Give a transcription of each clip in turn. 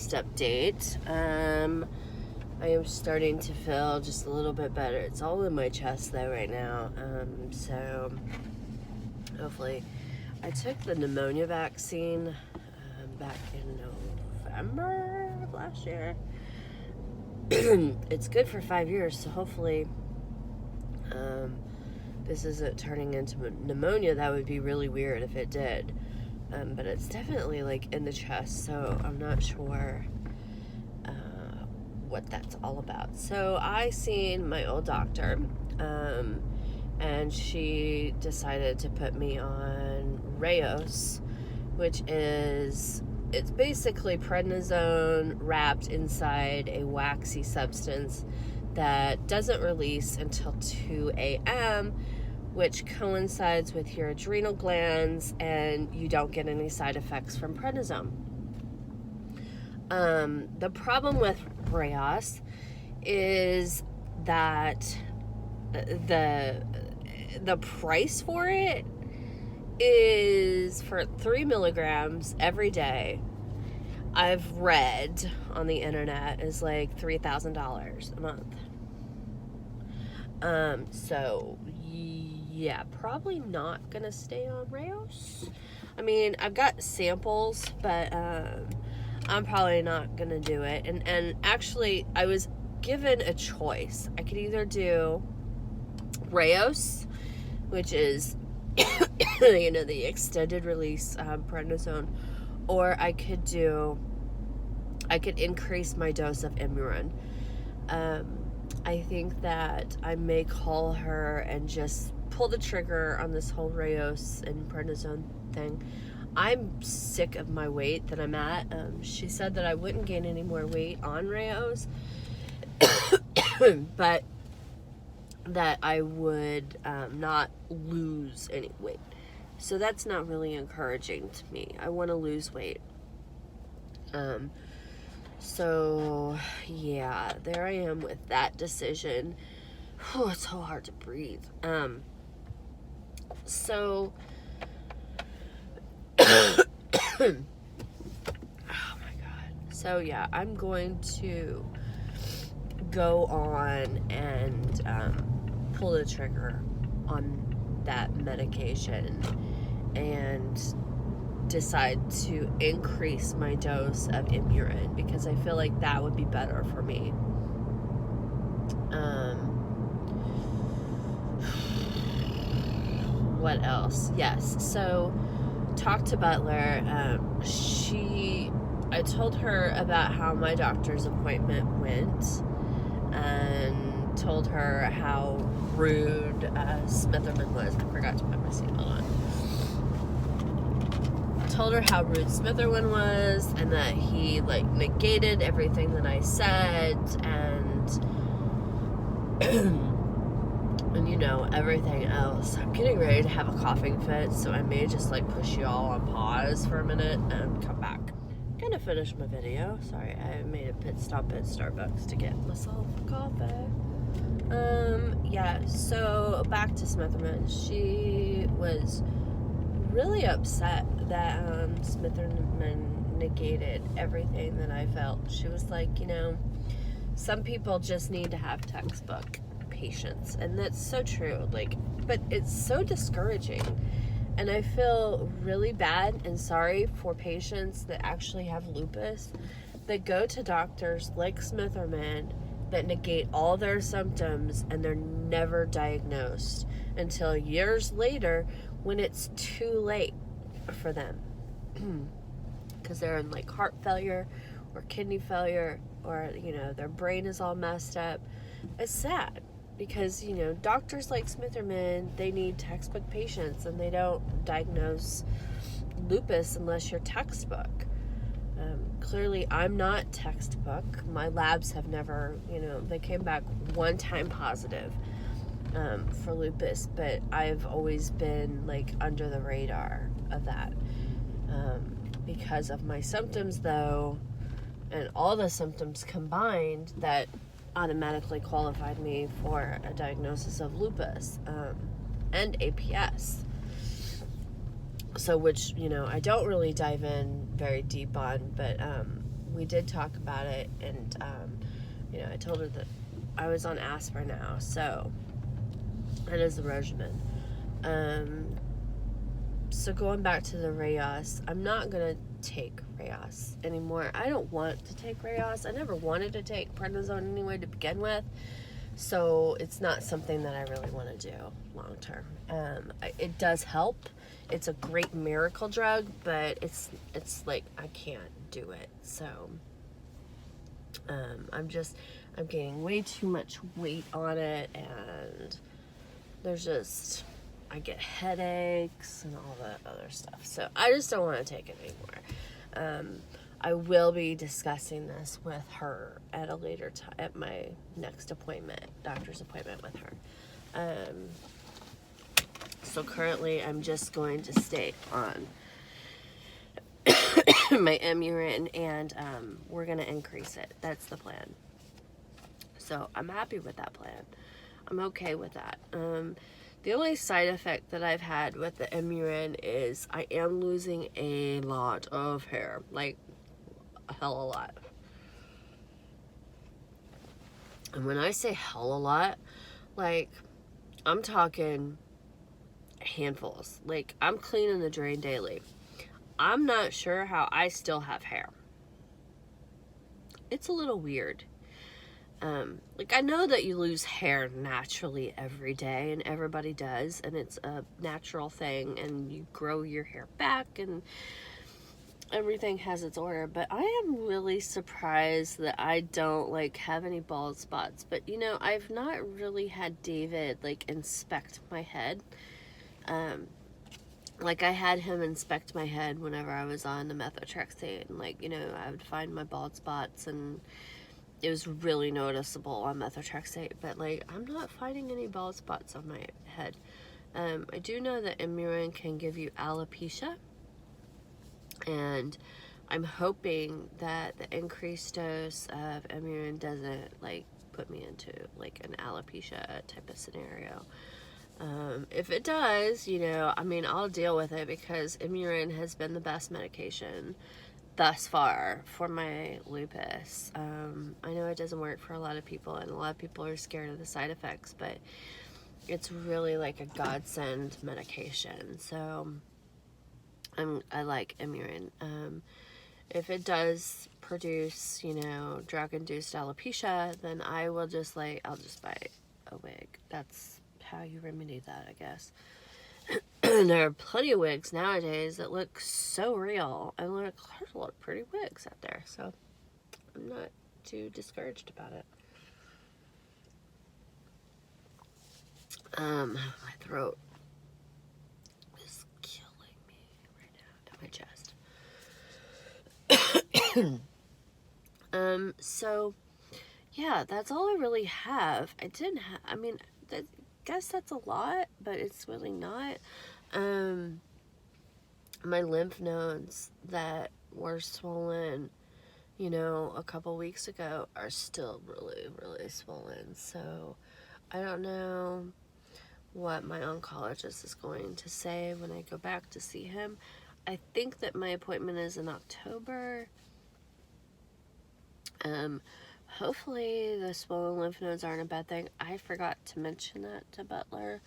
chest update. I am starting to feel just a little bit better. It's all in my chest though right now. So hopefully, I took the pneumonia vaccine back in November of last year. It's good for 5 years, so hopefully this isn't turning into pneumonia. That would be really weird if it did. But it's definitely like in the chest, so I'm not sure what that's all about. So I seen my old doctor, and she decided to put me on Rayos, which is, it's basically prednisone wrapped inside a waxy substance that doesn't release until 2 a.m., which coincides with your adrenal glands, and you don't get any side effects from prednisone. The problem with Rayos is that the price for it is for 3 milligrams every day. I've read on the internet is like $3,000 a month. So yeah, probably not gonna stay on Rayos. I mean, I've got samples, but I'm probably not gonna do it. And actually, I was given a choice. I could either do Rayos, which is the extended release prednisone, or I could increase my dose of Imuran. I think that I may call her and just pull the trigger on this whole Rayos and prednisone thing. I'm sick of my weight that I'm at. She said that I wouldn't gain any more weight on Rayos, but that I would not lose any weight. So that's not really encouraging to me. I want to lose weight. So yeah, there I am with that decision. Oh, it's so hard to breathe. So oh my god. So yeah, I'm going to go on and pull the trigger on that medication and decide to increase my dose of Imuran, because I feel like that would be better for me. What else? Yes, so talk to Butler. I told her about how my doctor's appointment went, and told her how rude Smitherman was. I forgot to put my seatbelt on. Told her how rude Smitherman was, and that he negated everything that I said, and everything else. I'm getting ready to have a coughing fit, so I may just push you all on pause for a minute and come back. I'm gonna finish my video. Sorry, I made a pit stop at Starbucks to get myself a coffee. Yeah, so back to Smitherman. She was really upset that Smitherman negated everything that I felt. She was like, some people just need to have textbook patience, and that's so true. But it's so discouraging, and I feel really bad and sorry for patients that actually have lupus that go to doctors like Smitherman that negate all their symptoms, and they're never diagnosed until years later when it's too late for them, because they're in heart failure or kidney failure, or their brain is all messed up. It's sad, because doctors like Smitherman, they need textbook patients, and they don't diagnose lupus unless you're textbook. Clearly I'm not textbook. My labs have never, they came back one time positive for lupus, but I've always been under the radar of that, because of my symptoms though, and all the symptoms combined that automatically qualified me for a diagnosis of lupus and APS. So which I don't really dive in very deep on, but we did talk about it, and you know, I told her that I was on aspirin now, so that is the regimen. So going back to the Rayos, I'm not gonna take Rayos anymore. I don't want to take Rayos. I never wanted to take prednisone anyway to begin with, so it's not something that I really want to do long term. It does help. It's a great miracle drug, but it's like I can't do it. So I'm gaining way too much weight on it, and I get headaches and all that other stuff. So I just don't want to take it anymore. I will be discussing this with her at a later time, at my next doctor's appointment with her. So currently I'm just going to stay on my Imuran, and we're going to increase it. That's the plan. So I'm happy with that plan. I'm okay with that. The only side effect that I've had with the Imuran is I am losing a lot of hair. Like, a hell of a lot. And when I say hell a lot, like, I'm talking handfuls. Like, I'm cleaning the drain daily. I'm not sure how I still have hair. It's a little weird. Like, I know that you lose hair naturally every day, and everybody does, and it's a natural thing, and you grow your hair back, and everything has its order. But I am really surprised that I don't, like, have any bald spots. But, you know, I've not really had David, like, inspect my head. Like, I had him inspect my head whenever I was on the methotrexate, and, like, you know, I would find my bald spots, and it was really noticeable on methotrexate, but, like, I'm not finding any bald spots on my head. I do know that Imuran can give you alopecia, and I'm hoping that the increased dose of Imuran doesn't, like, put me into, like, an alopecia type of scenario. If it does, you know, I mean, I'll deal with it, because Imuran has been the best medication thus far for my lupus. I know it doesn't work for a lot of people, and a lot of people are scared of the side effects, but it's really like a godsend medication. So I like Imuran. If it does produce, you know, drug-induced alopecia, then I'll just buy a wig. That's how you remedy that, I guess. There are plenty of wigs nowadays that look so real, and there's a lot of pretty wigs out there, so I'm not too discouraged about it. My throat is killing me right now, to my chest. So yeah, that's all I really have. I mean, I guess that's a lot, but it's really not. My lymph nodes that were swollen, you know, a couple weeks ago are still really, really swollen. So I don't know what my oncologist is going to say when I go back to see him. I think that my appointment is in October. Hopefully the swollen lymph nodes aren't a bad thing. I forgot to mention that to Butler.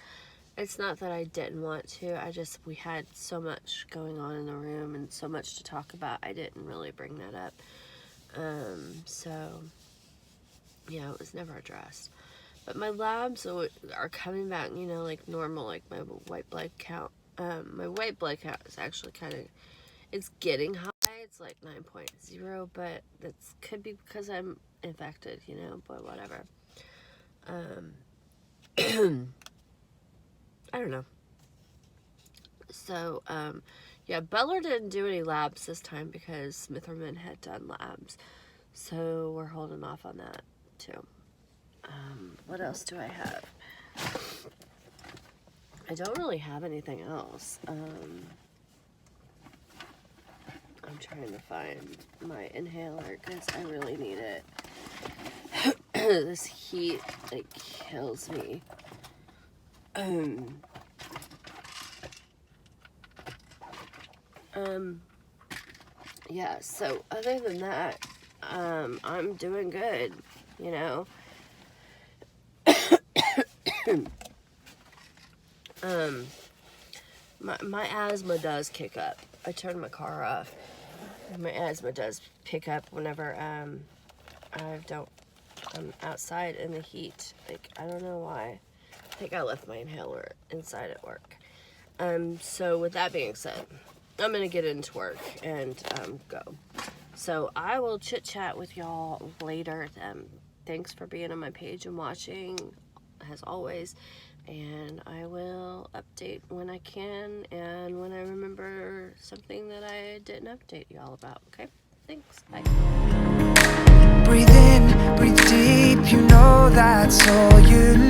It's not that I didn't want to. We had so much going on in the room and so much to talk about. I didn't really bring that up. So, yeah, it was never addressed. But my labs are coming back, you know, like normal, like my white blood count. My white blood count is actually it's getting high. It's like 9.0, but that could be because I'm infected, you know, but whatever. I don't know. So, yeah, Butler didn't do any labs this time because Smitherman had done labs. So we're holding off on that, too. What else do I have? I don't really have anything else. I'm trying to find my inhaler because I really need it. This heat, it kills me. Yeah, so other than that, I'm doing good, you know. My asthma does kick up. I turned my car off. My asthma does pick up whenever I'm outside in the heat. Like, I don't know why. I think I left my inhaler inside at work. So with that being said, I'm gonna get into work and go. So I will chit chat with y'all later. Thanks for being on my page and watching, as always. And I will update when I can and when I remember something that I didn't update y'all about. Okay? Thanks. Bye. Breathe in, breathe deep, you know that's all you need.